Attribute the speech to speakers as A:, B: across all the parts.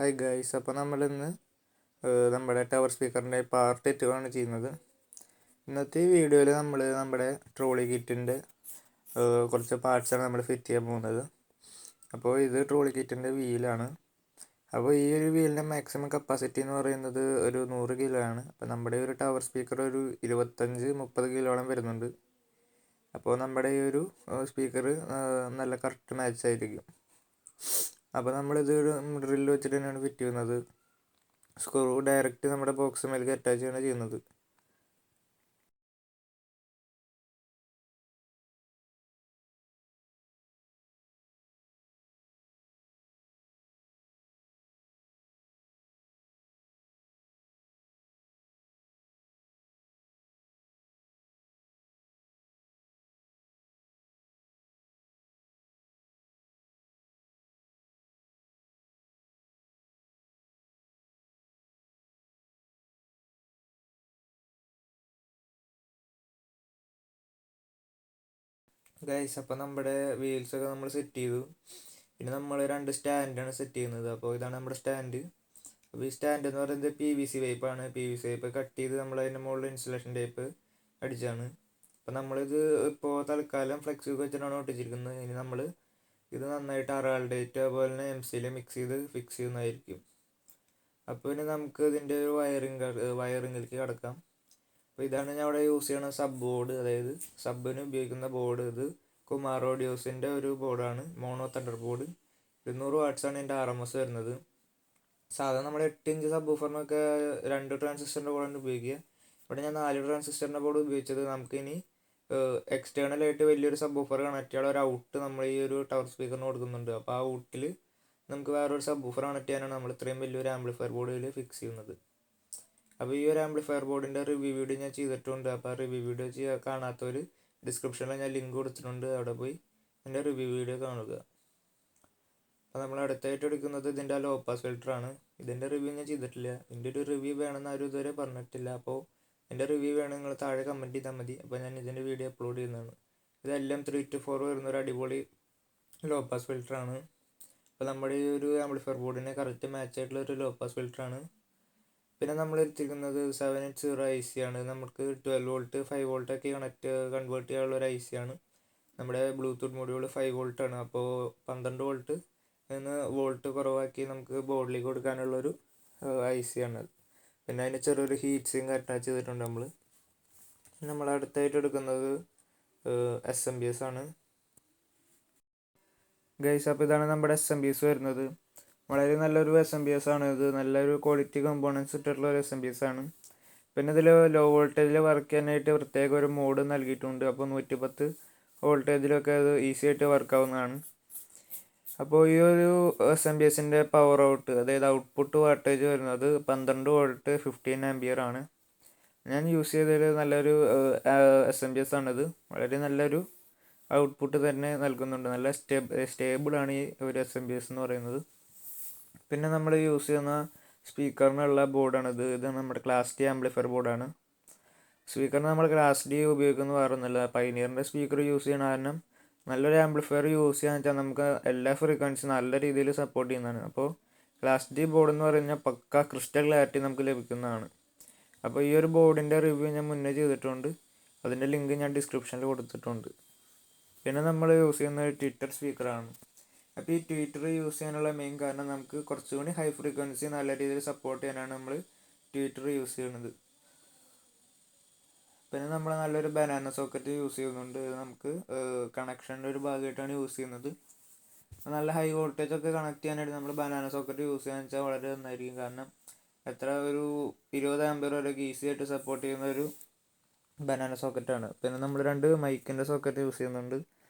A: Hi guys, അപ്പോൾ നമ്മളിന്ന് നമ്മുടെ ടവർ സ്പീക്കറിൻ്റെ പാർട്ട് 2 ആണ് ചെയ്യുന്നത്. ഇന്നത്തെ ഈ വീഡിയോയിൽ നമ്മൾ നമ്മുടെ ട്രോളി കിറ്റിൻ്റെ കുറച്ച് പാർട്സാണ് നമ്മൾ ഫിറ്റ് ചെയ്യാൻ പോകുന്നത്. അപ്പോൾ ഇത് ട്രോളി കിറ്റിൻ്റെ വീലാണ്. അപ്പോൾ ഈ ഒരു വീലിൻ്റെ മാക്സിമം കപ്പാസിറ്റി എന്ന് പറയുന്നത് ഒരു 100 കിലോ ആണ്. അപ്പോൾ നമ്മുടെ ഒരു ടവർ സ്പീക്കർ ഒരു 25-30 കിലോളം വരുന്നുണ്ട്. അപ്പോൾ നമ്മുടെ ഈ ഒരു സ്പീക്കർ നല്ല കറക്റ്റ് മാച്ച് ആയിരിക്കും. അപ്പോൾ നമ്മളിത് ഡ്രില്ല് വെച്ചിട്ട് തന്നെയാണ് ഫിറ്റ് ചെയ്യുന്നത്. സ്ക്രൂ ഡയറക്റ്റ് നമ്മുടെ ബോക്സ് മേലേക്ക് അറ്റാച്ച് ചെയ്യാണ് ചെയ്യുന്നത്. ഗൈസ്, അപ്പോൾ നമ്മുടെ വീൽസൊക്കെ നമ്മൾ സെറ്റ് ചെയ്തു. പിന്നെ നമ്മൾ 2 സ്റ്റാൻഡാണ് സെറ്റ് ചെയ്യുന്നത്. അപ്പോൾ ഇതാണ് നമ്മുടെ സ്റ്റാൻഡ്. അപ്പോൾ ഈ സ്റ്റാൻഡ് എന്ന് പറയുന്നത് PVC പൈപ്പാണ്. PVC പൈപ്പ് കട്ട് ചെയ്ത് നമ്മൾ അതിൻ്റെ മുകളിൽ ഇൻസുലേഷൻ ടേപ്പ് അടിച്ചാണ്. അപ്പോൾ നമ്മളിത് ഇപ്പോൾ തൽക്കാലം ഫ്ലെക്സ് വെച്ചിട്ടാണ് ഒട്ടിച്ചിരിക്കുന്നത്. ഇനി നമ്മൾ ഇത് നന്നായിട്ട് അറാൾഡേറ്റ് അതുപോലെ തന്നെ MCയിൽ മിക്സ് ചെയ്ത് ഫിക്സ് ചെയ്യുന്നതായിരിക്കും. അപ്പോൾ ഇനി നമുക്ക് ഇതിൻ്റെ ഒരു വയറിങ്ങിലേക്ക് കിടക്കാം. അപ്പോൾ ഇതാണ് ഞാൻ അവിടെ യൂസ് ചെയ്യണ സബ് ബോർഡ്, അതായത് സബിന് ഉപയോഗിക്കുന്ന ബോർഡ്. ഇത് കുമാർ ഓഡിയോസിൻ്റെ ഒരു ബോർഡാണ്, മോണോ തണ്ടർ ബോർഡ്. 200 വാട്ട്സാണ് എൻ്റെ RMS വരുന്നത്. സാധാരണ നമ്മുടെ 8 ഇഞ്ച് സബ് വൂഫറിനൊക്കെ 2 ട്രാൻസിസ്റ്ററിൻ്റെ ബോർഡാണ് ഉപയോഗിക്കുക. ഇവിടെ ഞാൻ 4 ട്രാൻസിസ്റ്ററിൻ്റെ ബോർഡ് ഉപയോഗിച്ചത്. നമുക്കിനി എക്സ്റ്റേണലായിട്ട് വലിയൊരു സബ് വൂഫർ കണക്ട് ചെയ്യാനുള്ള ഒരു ഔട്ട് നമ്മൾ ഈ ഒരു ടവർ സ്പീക്കറിന് കൊടുക്കുന്നുണ്ട്. അപ്പോൾ ആ ഔട്ടിൽ നമുക്ക് വേറൊരു സബ് വൂഫർ കണക്ട് ചെയ്യാനാണ് നമ്മൾ ഇത്രയും വലിയൊരു ആംപ്ലിഫയർ ബോർഡിൽ ഫിക്സ് ചെയ്യുന്നത്. അപ്പോൾ ഈ ഒരു ആംപ്ലിഫയർ ബോർഡിൻ്റെ റിവ്യൂ വീഡിയോ ഞാൻ ചെയ്തിട്ടുണ്ട്. അപ്പോൾ ആ റിവ്യൂ വീഡിയോ കാണാത്തവർ ഡിസ്ക്രിപ്ഷനിൽ ഞാൻ ലിങ്ക് കൊടുത്തിട്ടുണ്ട്, അവിടെ പോയി എൻ്റെ റിവ്യൂ വീഡിയോ കാണുക. അപ്പോൾ നമ്മൾ അടുത്തായിട്ട് എടുക്കുന്നത് ഇതിൻ്റെ ലോ പാസ് ഫിൽറ്ററാണ്. ഇതിൻ്റെ റിവ്യൂ ഞാൻ ചെയ്തിട്ടില്ല. ഇതിൻ്റെ ഒരു റിവ്യൂ വേണമെന്ന് ആരും ഇതുവരെ പറഞ്ഞിട്ടില്ല. അപ്പോൾ എൻ്റെ റിവ്യൂ വേണം നിങ്ങൾ താഴെ കമൻറ്റ് ചെയ്താൽ മതി. അപ്പോൾ ഞാൻ ഇതിൻ്റെ വീഡിയോ അപ്ലോഡ് ചെയ്യുന്നതാണ്. ഇതെല്ലാം 3-4 വരുന്നൊരു അടിപൊളി ലോ പാസ് ഫിൽറ്ററാണ്. അപ്പോൾ നമ്മുടെ ഈ ഒരു ആംപ്ലിഫയർ ബോർഡിന് കറക്റ്റ് മാച്ച് ആയിട്ടുള്ള ഒരു ലോ പാസ് ഫിൽറ്ററാണ്. പിന്നെ നമ്മൾ എടുത്തിരിക്കുന്നത് 780 IC ആണ്. നമുക്ക് 12 വോൾട്ട് 5 വോൾട്ടൊക്കെ കൺവേർട്ട് ചെയ്യാനുള്ള ഒരു IC ആണ്. നമ്മുടെ ബ്ലൂടൂത്ത് മൊഡ്യൂൾ 5 വോൾട്ടാണ്. അപ്പോൾ 12 വോൾട്ട് നിന്ന് വോൾട്ട് കുറവാക്കി നമുക്ക് ബോർഡിലേക്ക് കൊടുക്കാനുള്ളൊരു IC ആണ്. പിന്നെ അതിന് ചെറിയൊരു ഹീറ്റ് സിങ്ക് അറ്റാച്ച് ചെയ്തിട്ടുണ്ട് നമ്മൾ അടുത്തായിട്ട് എടുക്കുന്നത് SMBS ആണ്. ഗൈസ്, അപ്പോൾ ഇതാണ് നമ്മുടെ SMBS വരുന്നത്. വളരെ നല്ലൊരു SMBS ആണ് ഇത്. നല്ലൊരു ക്വാളിറ്റി കമ്പോണൻസ് ഇട്ടിട്ടുള്ള ഒരു SMBS ആണ്. പിന്നെ ഇതിൽ ലോ വോൾട്ടേജിൽ വർക്ക് ചെയ്യാനായിട്ട് പ്രത്യേക ഒരു മോഡ് നൽകിയിട്ടുണ്ട്. അപ്പോൾ 110 വോൾട്ടേജിലൊക്കെ അത് ഈസി ആയിട്ട് വർക്കാവുന്നതാണ്. അപ്പോൾ ഈ ഒരു SMBSൻ്റെ പവർ ഔട്ട്, അതായത് ഔട്ട്പുട്ട് വാട്ടേജ് വരുന്നത് 12 വോൾട്ട് 15 ആംപിയർ ആണ്. ഞാൻ യൂസ് ചെയ്തതിൽ നല്ലൊരു SMBS ആണിത്. വളരെ നല്ലൊരു ഔട്ട്പുട്ട് തന്നെ നൽകുന്നുണ്ട്. നല്ല സ്റ്റേബിളാണ് ഈ ഒരു SMBS എന്ന് പറയുന്നത്. പിന്നെ നമ്മൾ യൂസ് ചെയ്യുന്ന സ്പീക്കറിനുള്ള ബോർഡാണിത്. ഇത് നമ്മുടെ ക്ലാസ് D ആംപ്ലിഫയർ ബോർഡാണ്. സ്പീക്കറിന് നമ്മൾ ക്ലാസ് D ഉപയോഗിക്കുന്ന വേറൊന്നുമില്ല. പൈനിയറിൻ്റെ സ്പീക്കർ യൂസ് ചെയ്യണ കാരണം നല്ലൊരു ആംപ്ലിഫയർ യൂസ് ചെയ്യാന്ന് വെച്ചാൽ നമുക്ക് എല്ലാ ഫ്രീക്വൻസിയും നല്ല രീതിയിൽ സപ്പോർട്ട് ചെയ്യുന്നതാണ്. അപ്പോൾ ക്ലാസ് D ബോർഡ് എന്ന് പറഞ്ഞാൽ പക്ക ക്രിസ്റ്റൽ ക്ലാരിറ്റി നമുക്ക് ലഭിക്കുന്നതാണ്. അപ്പോൾ ഈ ഒരു ബോർഡിൻ്റെ റിവ്യൂ ഞാൻ മുന്നേ ചെയ്തിട്ടുണ്ട്, അതിൻ്റെ ലിങ്ക് ഞാൻ ഡിസ്ക്രിപ്ഷനിൽ കൊടുത്തിട്ടുണ്ട്. പിന്നെ നമ്മൾ യൂസ് ചെയ്യുന്നത് ട്വിറ്റർ സ്പീക്കറാണ്. അപ്പോൾ ഈ ട്വിറ്റർ യൂസ് ചെയ്യാനുള്ള മെയിൻ കാരണം നമുക്ക് കുറച്ചുകൂടി ഹൈ ഫ്രീക്വൻസി നല്ല രീതിയിൽ സപ്പോർട്ട് ചെയ്യാനാണ് നമ്മൾ ട്വിറ്റർ യൂസ് ചെയ്യുന്നത്. പിന്നെ നമ്മൾ നല്ലൊരു ബനാന സോക്കറ്റ് യൂസ് ചെയ്യുന്നുണ്ട്. നമുക്ക് കണക്ഷൻ്റെ ഒരു ഭാഗമായിട്ടാണ് യൂസ് ചെയ്യുന്നത്. നല്ല ഹൈ വോൾട്ടേജ് ഒക്കെ കണക്ട് ചെയ്യാനായിട്ട് നമ്മൾ ബനാന സോക്കറ്റ് യൂസ് ചെയ്യാന്ന് വെച്ചാൽ വളരെ നന്നായിരിക്കും. കാരണം എത്ര ഒരു 20 ആംപിയർ വരെയൊക്കെ ഈസി ആയിട്ട് സപ്പോർട്ട് ചെയ്യുന്ന ഒരു ബനാന സോക്കറ്റാണ്. പിന്നെ നമ്മൾ 2 മൈക്കിൻ്റെ സോക്കറ്റ് യൂസ് ചെയ്യുന്നുണ്ട്.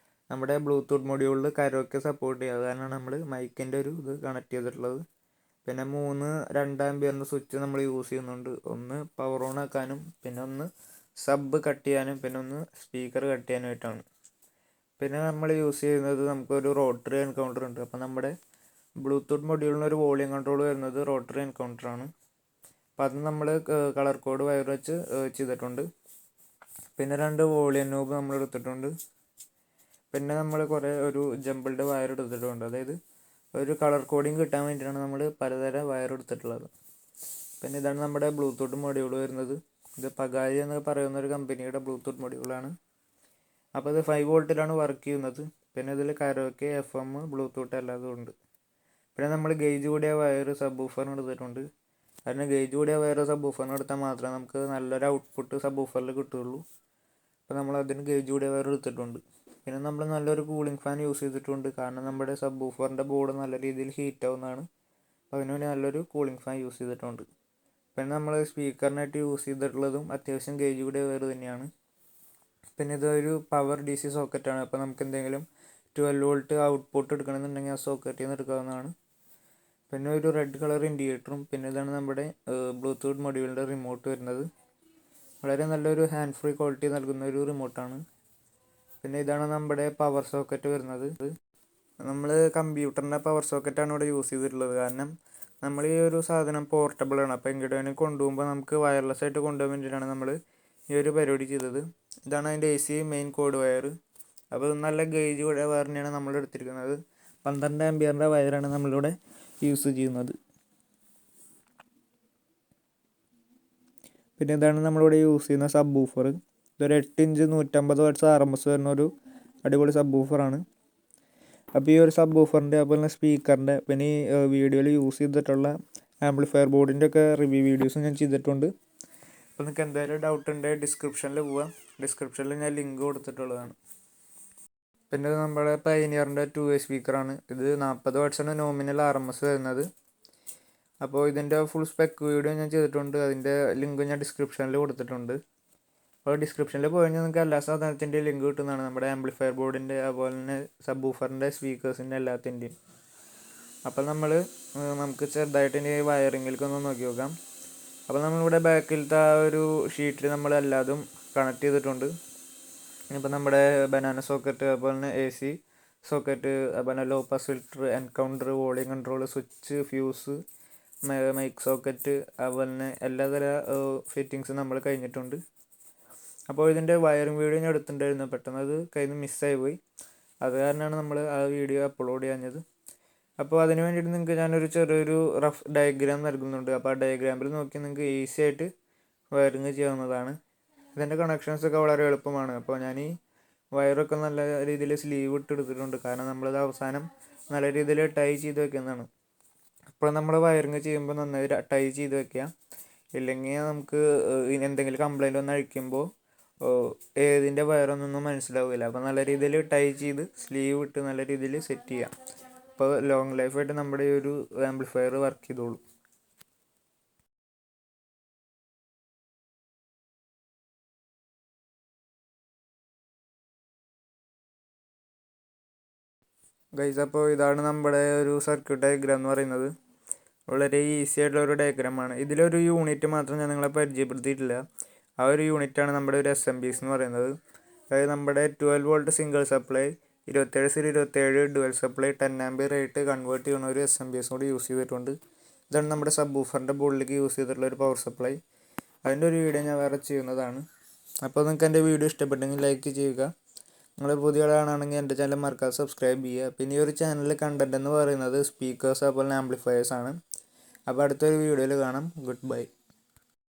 A: നമ്മുടെ ബ്ലൂടൂത്ത് മൊഡ്യൂളിൽ കരോക്കെ സപ്പോർട്ട് ചെയ്യുക, അതാണ് നമ്മൾ മൈക്കിൻ്റെ ഒരു ഇത് കണക്ട് ചെയ്തിട്ടുള്ളത്. പിന്നെ 2 ആംപിയറിൻ്റെ സ്വിച്ച് നമ്മൾ യൂസ് ചെയ്യുന്നുണ്ട്. ഒന്ന് പവർ ഓൺ ആക്കാനും, പിന്നെ ഒന്ന് സബ് കട്ട് ചെയ്യാനും, പിന്നെ ഒന്ന് സ്പീക്കർ കട്ട് ചെയ്യാനായിട്ടാണ്. പിന്നെ നമ്മൾ യൂസ് ചെയ്യുന്നത് നമുക്കൊരു റോട്ടറി എൻകൗണ്ടർ ഉണ്ട്. അപ്പോൾ നമ്മുടെ ബ്ലൂടൂത്ത് മൊഡ്യൂളിന് ഒരു വോളിയം കൺട്രോൾ വരുന്നത് റോട്ടറി എൻകൗണ്ടറാണ്. അപ്പോൾ അത് നമ്മൾ കളർ കോഡ് വയർ വെച്ച് ചെയ്തിട്ടുണ്ട്. പിന്നെ 2 വോളിയം നോബ് നമ്മൾ എടുത്തിട്ടുണ്ട്. പിന്നെ നമ്മൾ ഒരു ജമ്പിൾഡ് വയർ എടുത്തിട്ടുണ്ട്. അതായത് ഒരു കളർ കോഡിങ് കിട്ടാൻ വേണ്ടിയിട്ടാണ് നമ്മൾ പലതരം വയർ എടുത്തിട്ടുള്ളത്. പിന്നെ ഇതാണ് നമ്മുടെ ബ്ലൂടൂത്ത് മൊഡ്യൂൾ വരുന്നത്. ഇത് പകാരി എന്ന് പറയുന്ന ഒരു കമ്പനിയുടെ ബ്ലൂടൂത്ത് മൊഡ്യൂളാണ്. അപ്പോൾ ഇത് 5 വോൾട്ടിലാണ് വർക്ക് ചെയ്യുന്നത്. പിന്നെ ഇതിൽ കരോക്കെ, FM, ബ്ലൂടൂത്ത് എല്ലാതും ഉണ്ട്. പിന്നെ നമ്മൾ ഗേജ് കൂടിയ വയർ സബ് വൂഫറിന് എടുത്തിട്ടുണ്ട്. കാരണം ഗേജ് കൂടിയ വയർ സബ് വൂഫറിന് എടുത്താൽ മാത്രമേ നമുക്ക് നല്ലൊരു ഔട്ട്പുട്ട് സബ് വൂഫറിൽ കിട്ടുകയുള്ളൂ. അപ്പോൾ നമ്മൾ അതിന് ഗേജ് കൂടിയ വയർ എടുത്തിട്ടുണ്ട്. പിന്നെ നമ്മൾ നല്ലൊരു കൂളിംഗ് ഫാൻ യൂസ് ചെയ്തിട്ടുണ്ട്. കാരണം നമ്മുടെ സബ് വൂഫറിൻ്റെ ബോർഡ് നല്ല രീതിയിൽ ഹീറ്റ് ആവുന്നതാണ്. അപ്പോൾ അതിനുവേണ്ടി നല്ലൊരു കൂളിംഗ് ഫാൻ യൂസ് ചെയ്തിട്ടുണ്ട്. പിന്നെ നമ്മൾ സ്പീക്കറിനായിട്ട് യൂസ് ചെയ്തിട്ടുള്ളതും അത്യാവശ്യം ഗേജ് കൂടിയ വയർ തന്നെയാണ്. പിന്നെ ഇതൊരു പവർ DC സോക്കറ്റാണ്. അപ്പോൾ നമുക്ക് എന്തെങ്കിലും 12 വോൾട്ട് ഔട്ട്പുട്ട് എടുക്കണമെന്നുണ്ടെങ്കിൽ ആ സോക്കറ്റിൽ നിന്ന് എടുക്കാവുന്നതാണ്. പിന്നെ ഒരു റെഡ് കളർ ഇൻഡിക്കേറ്ററും. പിന്നെ ഇതാണ് നമ്മുടെ ബ്ലൂടൂത്ത് മൊഡ്യൂളിൻ്റെ റിമോട്ട് വരുന്നത്. വളരെ നല്ലൊരു ഹാൻഡ് ഫ്രീ ക്വാളിറ്റി നൽകുന്ന ഒരു റിമോട്ടാണ്. പിന്നെ ഇതാണ് നമ്മുടെ പവർ സോക്കറ്റ് വരുന്നത്. നമ്മൾ കമ്പ്യൂട്ടറിൻ്റെ പവർ സോക്കറ്റാണ് ഇവിടെ യൂസ് ചെയ്തിട്ടുള്ളത്. കാരണം നമ്മൾ ഈ ഒരു സാധനം പോർട്ടബിൾ ആണ്. അപ്പോൾ എങ്ങോട്ട് വേണമെങ്കിൽ കൊണ്ടുപോകുമ്പോൾ നമുക്ക് വയർലെസ് ആയിട്ട് കൊണ്ടുപോകാൻ വേണ്ടിയിട്ടാണ് നമ്മൾ ഈ ഒരു പരിപാടി ചെയ്തത്. ഇതാണ് അതിൻ്റെ AC മെയിൻ കോഡ് വയർ. അപ്പോൾ നല്ല ഗേജ് കൂടിയ വയർ തന്നെയാണ് നമ്മൾ എടുത്തിരിക്കുന്നത്. 12 ആമ്പിയറിൻ്റെ വയറാണ് നമ്മളിവിടെ യൂസ് ചെയ്യുന്നത്. പിന്നെ ഇതാണ് നമ്മളിവിടെ യൂസ് ചെയ്യുന്ന സബ് വൂഫർ. ഇതൊരു 8 ഇഞ്ച് 150 വാട്ട്സ് RMS വരുന്ന ഒരു അടിപൊളി സബ് വൂഫറാണ്. അപ്പോൾ ഈ ഒരു സബ് വൂഫറിൻ്റെ അതുപോലെ തന്നെ സ്പീക്കറിൻ്റെ പിന്നെ ഈ വീഡിയോയിൽ യൂസ് ചെയ്തിട്ടുള്ള ആംപ്ലിഫയർ ബോർഡിൻ്റെ ഒക്കെ റിവ്യൂ വീഡിയോസ് ഞാൻ ചെയ്തിട്ടുണ്ട്. അപ്പോൾ നിങ്ങൾക്ക് എന്തായാലും ഡൗട്ട് ഉണ്ടെങ്കിൽ ഡിസ്ക്രിപ്ഷനിൽ പോവാം. ഡിസ്ക്രിപ്ഷനിൽ ഞാൻ ലിങ്ക് കൊടുത്തിട്ടുള്ളതാണ്. പിന്നെ ഇത് നമ്മുടെ പയനിയറിൻ്റെ 2-way സ്പീക്കറാണ്. ഇത് 40 വാട്ട്സാണ് നോമിനൽ RMS വരുന്നത്. അപ്പോൾ ഇതിൻ്റെ ഫുൾ സ്പെക്ക് വീഡിയോ ഞാൻ ചെയ്തിട്ടുണ്ട്. അതിൻ്റെ ലിങ്ക് ഞാൻ ഡിസ്ക്രിപ്ഷനിൽ കൊടുത്തിട്ടുണ്ട്. അപ്പോൾ ഡിസ്ക്രിപ്ഷനിൽ പോയി കഴിഞ്ഞാൽ നിങ്ങൾക്ക് എല്ലാ സാധനത്തിൻ്റെയും ലിങ്ക് കിട്ടുന്നതാണ്. നമ്മുടെ ആംപ്ലിഫയർ ബോർഡിൻ്റെ അതുപോലെ തന്നെ സബ് വൂഫറിൻ്റെ സ്പീക്കേഴ്സിൻ്റെ എല്ലാത്തിൻ്റെയും. അപ്പോൾ നമുക്ക് ചെറുതായിട്ട് ഇനി വയറിങ്ങിലേക്കൊന്ന് നോക്കി നോക്കാം. അപ്പോൾ നമ്മളിവിടെ ബാക്കിലത്തെ ആ ഒരു ഷീറ്റിൽ നമ്മൾ എല്ലാതും കണക്ട് ചെയ്തിട്ടുണ്ട്. ഇപ്പോൾ നമ്മുടെ ബനാന സോക്കറ്റ്, അതുപോലെ തന്നെ AC സോക്കറ്റ്, അതുപോലെ low pass filter, encounter, volume control, switch, fuse, mic socket, അതുപോലെ തന്നെ എല്ലാതര ഫിറ്റിങ്സും നമ്മൾ കഴിഞ്ഞിട്ടുണ്ട്. അപ്പോൾ ഇതിൻ്റെ വയറിംഗ് വീഡിയോ ഞാൻ എടുത്തിട്ടുണ്ടായിരുന്നു. പെട്ടെന്ന് അത് കയ്യിൽ നിന്ന് മിസ്സായി പോയി. അത് കാരണമാണ് നമ്മൾ ആ വീഡിയോ അപ്ലോഡ് ചെയ്യാഞ്ഞത്. അപ്പോൾ അതിന് വേണ്ടിയിട്ട് നിങ്ങൾക്ക് ഞാനൊരു ചെറിയൊരു റഫ് ഡയഗ്രാം നൽകുന്നുണ്ട്. അപ്പോൾ ആ ഡയഗ്രാമിൽ നോക്കി നിങ്ങൾക്ക് ഈസി ആയിട്ട് വയറിങ് ചെയ്യാവുന്നതാണ്. ഇതിൻ്റെ കണക്ഷൻസൊക്കെ വളരെ എളുപ്പമാണ്. അപ്പോൾ ഞാൻ ഈ വയറൊക്കെ നല്ല രീതിയിൽ സ്ലീവ് ഇട്ടെടുത്തിട്ടുണ്ട്. കാരണം നമ്മളത് അവസാനം നല്ല രീതിയിൽ ടൈ ചെയ്ത് വെക്കുന്നതാണ്. അപ്പോൾ നമ്മൾ വയറിങ് ചെയ്യുമ്പോൾ നന്നായി ടൈ ചെയ്ത് വെക്കുക. ഇല്ലെങ്കിൽ നമുക്ക് എന്തെങ്കിലും കംപ്ലൈൻറ്റ് വന്ന് അഴിക്കുമ്പോൾ ഏതിൻ്റെ വയറൊന്നും മനസ്സിലാവില്ല. അപ്പോൾ നല്ല രീതിയിൽ ടൈ ചെയ്ത് സ്ലീവ് ഇട്ട് നല്ല രീതിയിൽ സെറ്റ് ചെയ്യാം. അപ്പോൾ ലോങ് ലൈഫായിട്ട് നമ്മുടെ ഈ ഒരു ആംപ്ലിഫയർ വർക്ക് ചെയ്തോളൂ. ഗൈസ്, അപ്പോൾ ഇതാണ് നമ്മുടെ ഒരു സർക്യൂട്ട് ഡയഗ്രാം എന്ന് പറയുന്നത്. വളരെ ഈസി ആയിട്ടുള്ള ഒരു ഡയഗ്രാമാണ്. ഇതിലൊരു യൂണിറ്റ് മാത്രം ഞാൻ നിങ്ങളെ പരിചയപ്പെടുത്തിയിട്ടില്ല. ആ ഒരു യൂണിറ്റാണ് നമ്മുടെ ഒരു SMPs എന്ന് പറയുന്നത്. അതായത് നമ്മുടെ 12 volt single supply, 27/27 dual supply, 10 ampere ആയിട്ട് കൺവേർട്ട് ചെയ്യുന്ന ഒരു SMPs കൂടി യൂസ് ചെയ്തിട്ടുണ്ട്. ഇതാണ് നമ്മുടെ സബ് വൂഫറിൻ്റെ ബോർഡിലേക്ക് യൂസ് ചെയ്തിട്ടുള്ള ഒരു പവർ സപ്ലൈ. അതിൻ്റെ ഒരു വീഡിയോ ഞാൻ വേറെ ചെയ്യുന്നതാണ്. അപ്പോൾ നിങ്ങൾക്ക് എൻ്റെ വീഡിയോ ഇഷ്ടപ്പെട്ടെങ്കിൽ ലൈക്ക് ചെയ്യുക. നിങ്ങൾ പുതിയ ആളാണെങ്കിൽ എൻ്റെ ചാനൽ മറക്കാതെ സബ്സ്ക്രൈബ് ചെയ്യുക. പിന്നെ ഈ ഒരു ചാനലിലെ കണ്ടൻറ്റ് എന്ന് പറയുന്നത് സ്പീക്കേഴ്സ് അതുപോലെ ആംപ്ലിഫയേഴ്സ് ആണ്. അപ്പോൾ അടുത്തൊരു വീഡിയോയിൽ കാണാം. Good bye.